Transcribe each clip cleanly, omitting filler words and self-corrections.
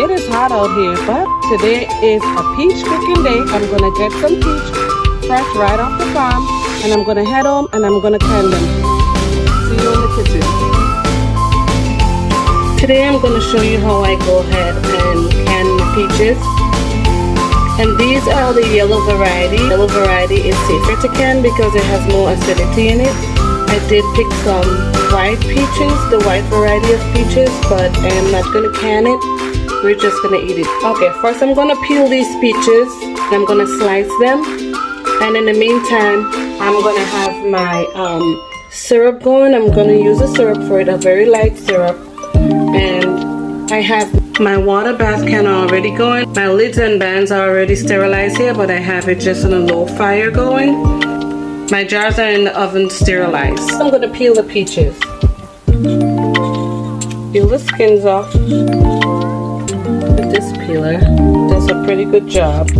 It is hot out here, but today is a peach picking day. I'm gonna get some peach fresh right off the farm, and I'm gonna head home and I'm gonna can them. See you in the kitchen. Today I'm gonna show you how I go ahead and can the peaches. And these are the yellow variety. Yellow variety is safer to can because it has more acidity in it. I did pick some white peaches, the white variety of peaches, but I am not going to can it. We're just going to eat it. Okay, first I'm going to peel these peaches. I'm going to slice them. And in the meantime, I'm going to have my syrup going. I'm going to use a syrup for it, a very light syrup. And I have my water bath can already going. My lids and bands are already sterilized here, but I have it just on a low fire going. My jars are in the oven sterilized. I'm going to peel the peaches. Peel the skins off with this peeler. Does a pretty good job.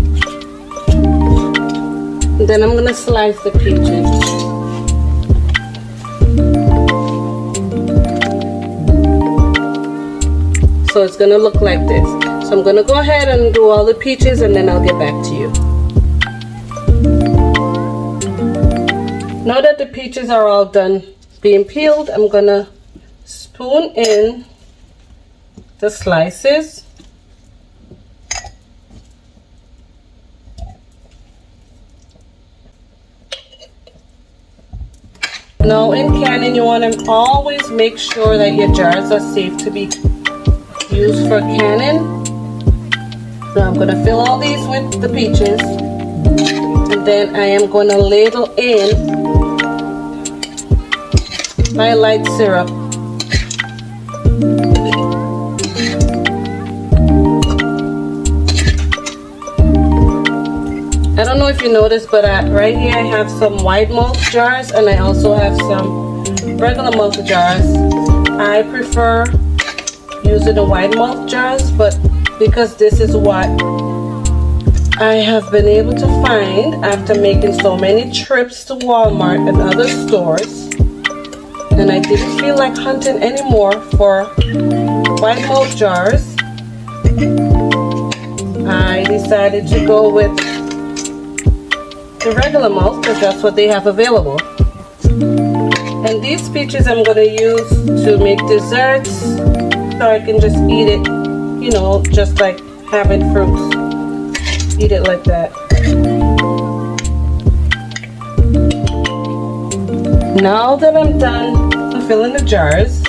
And then I'm going to slice the peaches. So it's going to look like this. So I'm going to go ahead and do all the peaches and then I'll get back to you. Now that the peaches are all done being peeled, I'm going to spoon in the slices. Now in canning, you want to always make sure that your jars are safe to be used for canning. So I'm going to fill all these with the peaches, and then I am going to ladle in my light syrup. I don't know if you noticed, but right here I have some wide mouth jars and I also have some regular mouth jars. I prefer using the wide mouth jars, but because this is what I have been able to find after making so many trips to Walmart and other stores, and I didn't feel like hunting anymore for wide mouth jars, I decided to go with the regular mouth because that's what they have available. And these peaches I'm going to use to make desserts, so I can just eat it, you know, just like having fruits. Eat it like that. Now that I'm done filling the jars,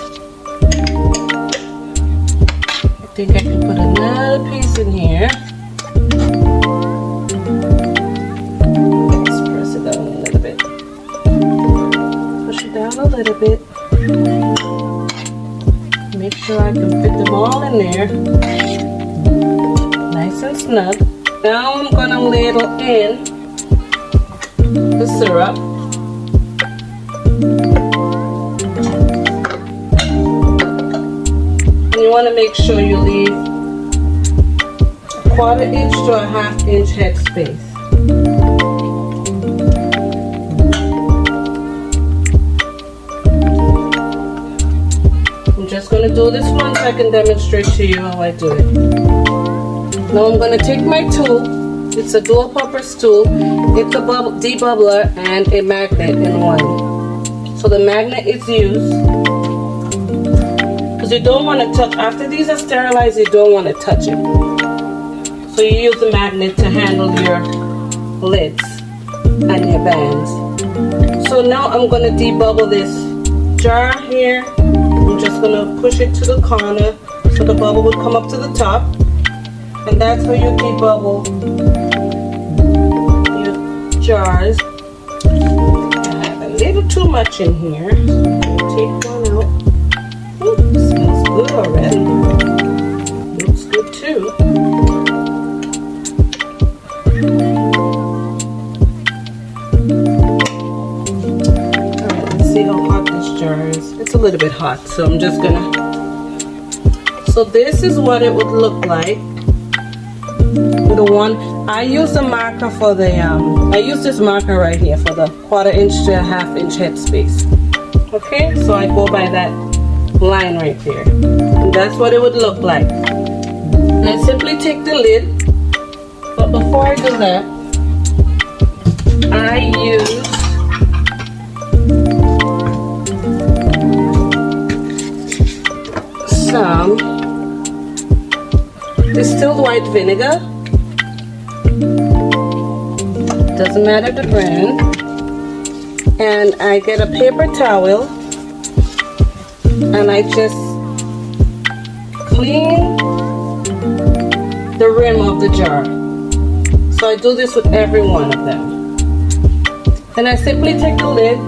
I think I can put another piece in here. Let's press it down a little bit. Push it down a little bit. Make sure I can fit them all in there. Nice and snug. Now I'm going to ladle in the syrup. And you want to make sure you leave a 1/4 inch to a 1/2 inch head space. I'm just going to do this one so I can demonstrate to you how I do it. Now I'm going to take my tool. It's a dual purpose tool. It's a debubbler and a magnet in one. So the magnet is used because you don't want to touch, after these are sterilized, you don't want to touch it. So you use the magnet to handle your lids and your bands. So now I'm going to debubble this jar here. I'm just going to push it to the corner so the bubble will come up to the top. And that's how you debubble your jars. I have a little too much in here. Take one out. Ooh, smells good already. Looks good too. Alright, let's see how hot this jar is. It's a little bit hot, so I'm just gonna... So this is what it would look like. The one I use the marker for the I use this marker right here for the 1/4 inch to a 1/2 inch head space. Okay, so I go by that line right there, and that's what it would look like. I simply take the lid, but before I do that, I use some distilled white vinegar. Doesn't matter the brand. And I get a paper towel and I just clean the rim of the jar. So I do this with every one of them. And I simply take the lid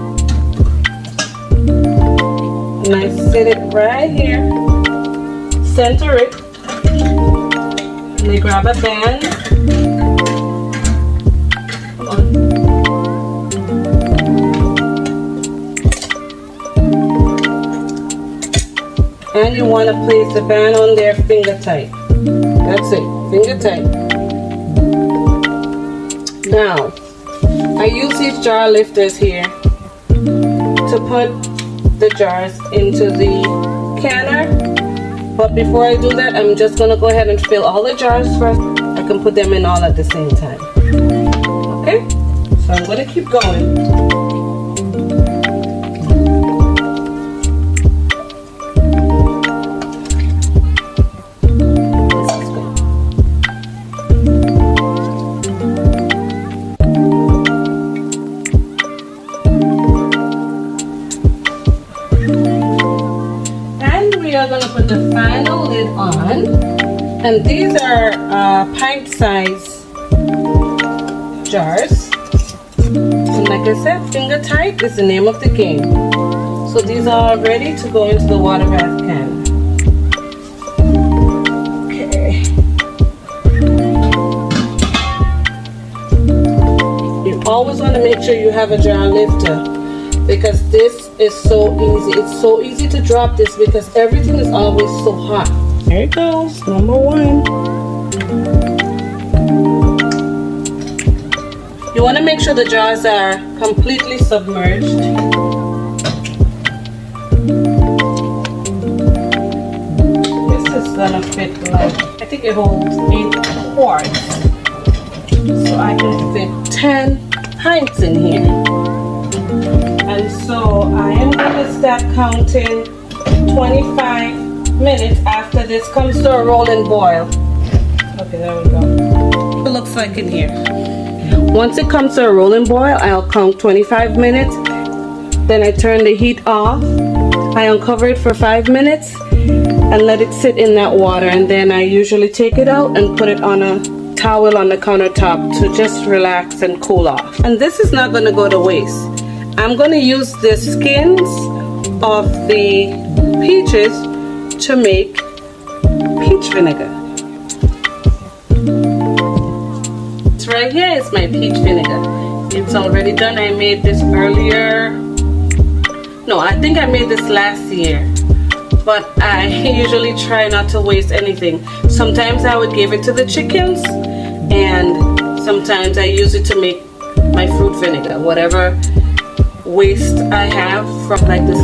and I set it right here, center it, and I grab a band. Come on. And you want to place the band on there finger tight. That's it, finger tight. Now, I use these jar lifters here to put the jars into the canner. But before I do that, I'm just going to go ahead and fill all the jars first. I can put them in all at the same time. Okay? So I'm going to keep going. We are going to put the final lid on, and these are pint size jars, and like I said, finger tight is the name of the game. So these are ready to go into the water bath can. Okay. You always want to make sure you have a jar lifter, because this is so easy. It's so easy to drop this because everything is always so hot. There it goes, number one. You want to make sure the jars are completely submerged. This is gonna fit like, I think it holds 8 quarts. So I can fit 10 pints in here. And so I am going to start counting 25 minutes after this comes to a rolling boil. Okay, there we go. It looks like in here. Once it comes to a rolling boil, I'll count 25 minutes. Then I turn the heat off. I uncover it for 5 minutes and let it sit in that water. And then I usually take it out and put it on a towel on the countertop to just relax and cool off. And this is not going to go to waste. I'm going to use the skins of the peaches to make peach vinegar. It's right here, it's my peach vinegar. It's already done. I made this earlier. No, I think I made this last year. But I usually try not to waste anything. Sometimes I would give it to the chickens, and sometimes I use it to make my fruit vinegar, whatever waste I have from like the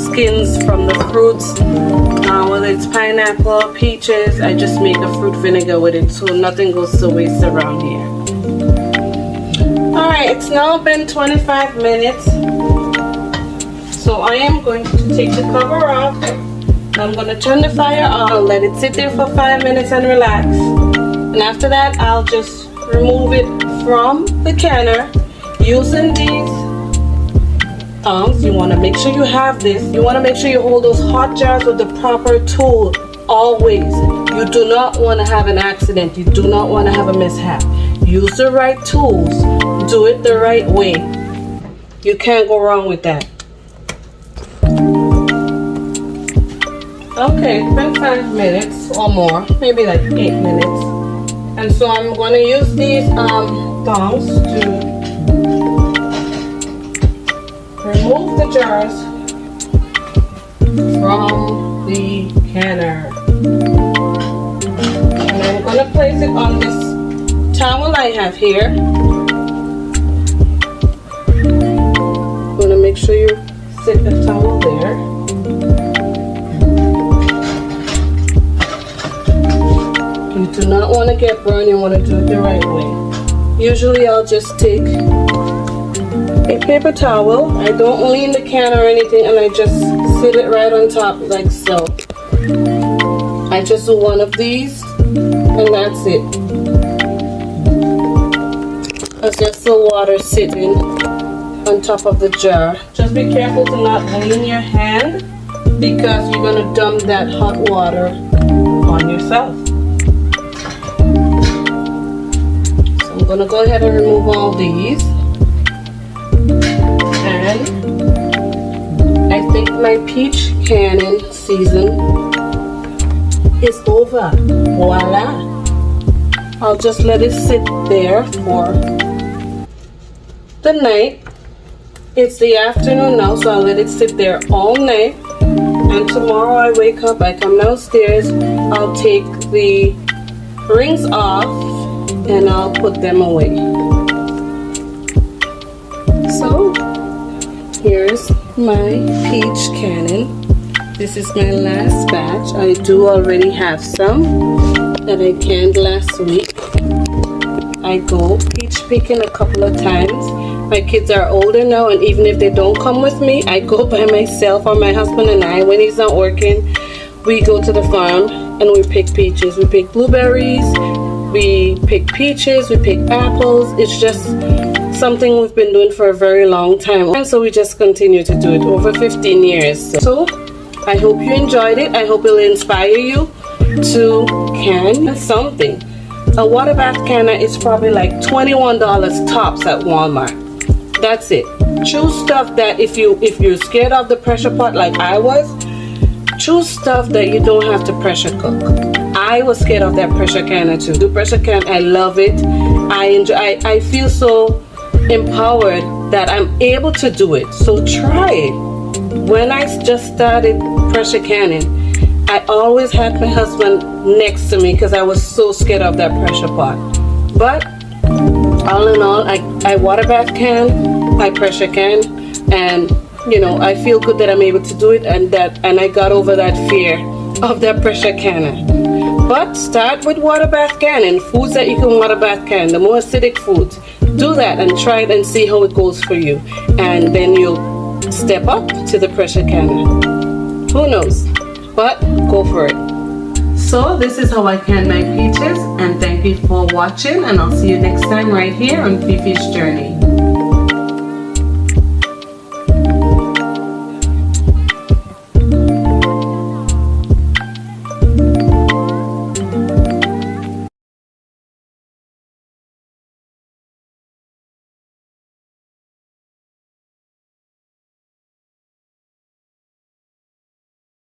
skins from the fruits, whether it's pineapple, peaches, I just make a fruit vinegar with it so nothing goes to waste around here. Alright, it's now been 25 minutes, so I am going to take the cover off. I'm going to turn the fire on, let it sit there for 5 minutes and relax, and after that I'll just remove it from the canner using these tongs. You want to make sure you have this. You want to make sure you hold those hot jars with the proper tool always. You do not want to have an accident. You do not want to have a mishap. Use the right tools. Do it the right way. You can't go wrong with that. Okay, it's been 5 minutes or more, maybe like 8 minutes. And so I'm going to use these tongs to remove the jars from the canner. And I'm going to place it on this towel I have here. I'm going to make sure you sit the towel there. You do not want to get burned, you want to do it the right way. Usually I'll just take a paper towel. I don't lean the can or anything, and I just sit it right on top like so. I just do one of these, and that's it. That's just the water sitting on top of the jar. Just be careful to not lean your hand, because you're going to dump that hot water on yourself. So I'm going to go ahead and remove all these. And I think my peach canning season is over. Voila! I'll just let it sit there for the night. It's the afternoon now, so I'll let it sit there all night. And tomorrow I wake up, I come downstairs, I'll take the rings off and I'll put them away. So here's my peach canning. This is my last batch. I do already have some that I canned last week. I go peach picking a couple of times. My kids are older now, and even if they don't come with me, I go by myself, or my husband and I, when he's not working, we go to the farm and we pick peaches. We pick blueberries, we pick peaches, we pick apples. It's just something we've been doing for a very long time, and so we just continue to do it over 15 years. So I hope you enjoyed it. I hope it'll inspire you to can something. A water bath canner is probably like $21 tops at Walmart. That's it. Choose stuff that if you're scared of the pressure pot like I was, choose stuff that you don't have to pressure cook. I was scared of that pressure canner too. The pressure can, I love it. I enjoy. I feel so empowered that I'm able to do it. So try it. When I just started pressure canning, I always had my husband next to me because I was so scared of that pressure pot. But all in all, I water bath can, I pressure can, and you know, I feel good that I'm able to do it, and I got over that fear of that pressure canner. But start with water bath can and foods that you can water bath can, the more acidic foods. Do that and try it and see how it goes for you, and then you'll step up to the pressure canner. Who knows? But go for it. So this is how I can my peaches, and thank you for watching, and I'll see you next time right here on Fifi's Journey.